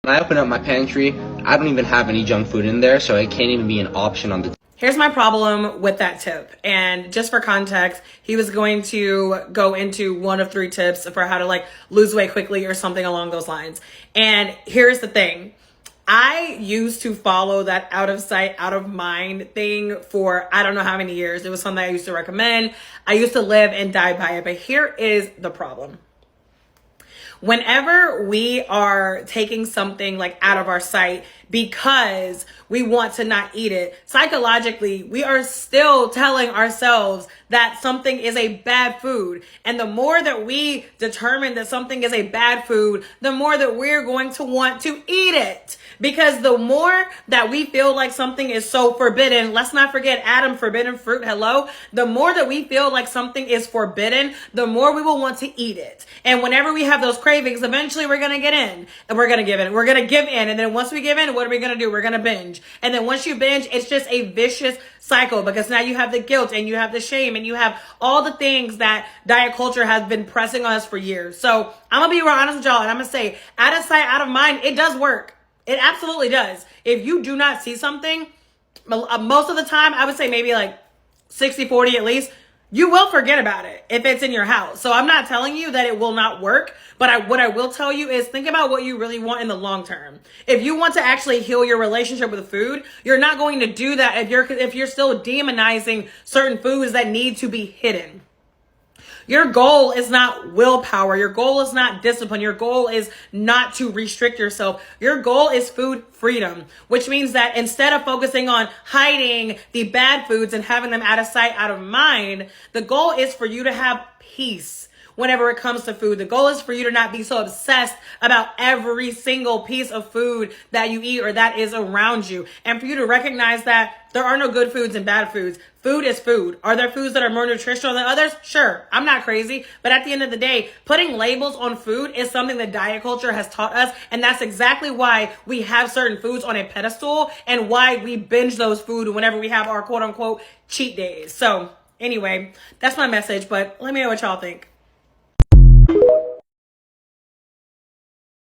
When I open up my pantry, I don't even have any junk food in there, so it can't even be an option on the. Here's my problem with that tip. And just for context, he was going to go into one of 3 tips for how to like lose weight quickly or something along those lines. And here's the thing. I used to follow that out of sight, out of mind thing for I don't know how many years. It was something I used to recommend. I used to live and die by it. But here is the problem. Whenever we are taking something like out of our sight because we want to not eat it, psychologically, we are still telling ourselves that something is a bad food. And the more that we determine that something is a bad food, the more that we're going to want to eat it. Because the more that we feel like something is so forbidden, let's not forget Adam, forbidden fruit, hello. The more that we feel like something is forbidden, the more we will want to eat it. And whenever we have those cravings, eventually we're going to get in and we're going to give in. We're going to give in. And then once we give in, what are we going to do? We're going to binge. And then once you binge, it's just a vicious cycle because now you have the guilt and you have the shame and you have all the things that diet culture has been pressing on us for years. So I'm going to be real honest with y'all. And I'm going to say out of sight, out of mind, it does work. It absolutely does. If you do not see something, most of the time, I would say maybe like 60-40 at least, you will forget about it if it's in your house. So I'm not telling you that it will not work, but what I will tell you is think about what you really want in the long term. If you want to actually heal your relationship with food, you're not going to do that if you're still demonizing certain foods that need to be hidden. Your goal is not willpower. Your goal is not discipline. Your goal is not to restrict yourself. Your goal is food freedom, which means that instead of focusing on hiding the bad foods and having them out of sight, out of mind, the goal is for you to have peace. Whenever it comes to food, the goal is for you to not be so obsessed about every single piece of food that you eat or that is around you. And for you to recognize that there are no good foods and bad foods. Food is food. Are there foods that are more nutritional than others? Sure. I'm not crazy. But at the end of the day, putting labels on food is something that diet culture has taught us. And that's exactly why we have certain foods on a pedestal and why we binge those food whenever we have our quote unquote cheat days. So anyway, that's my message, but let me know what y'all think.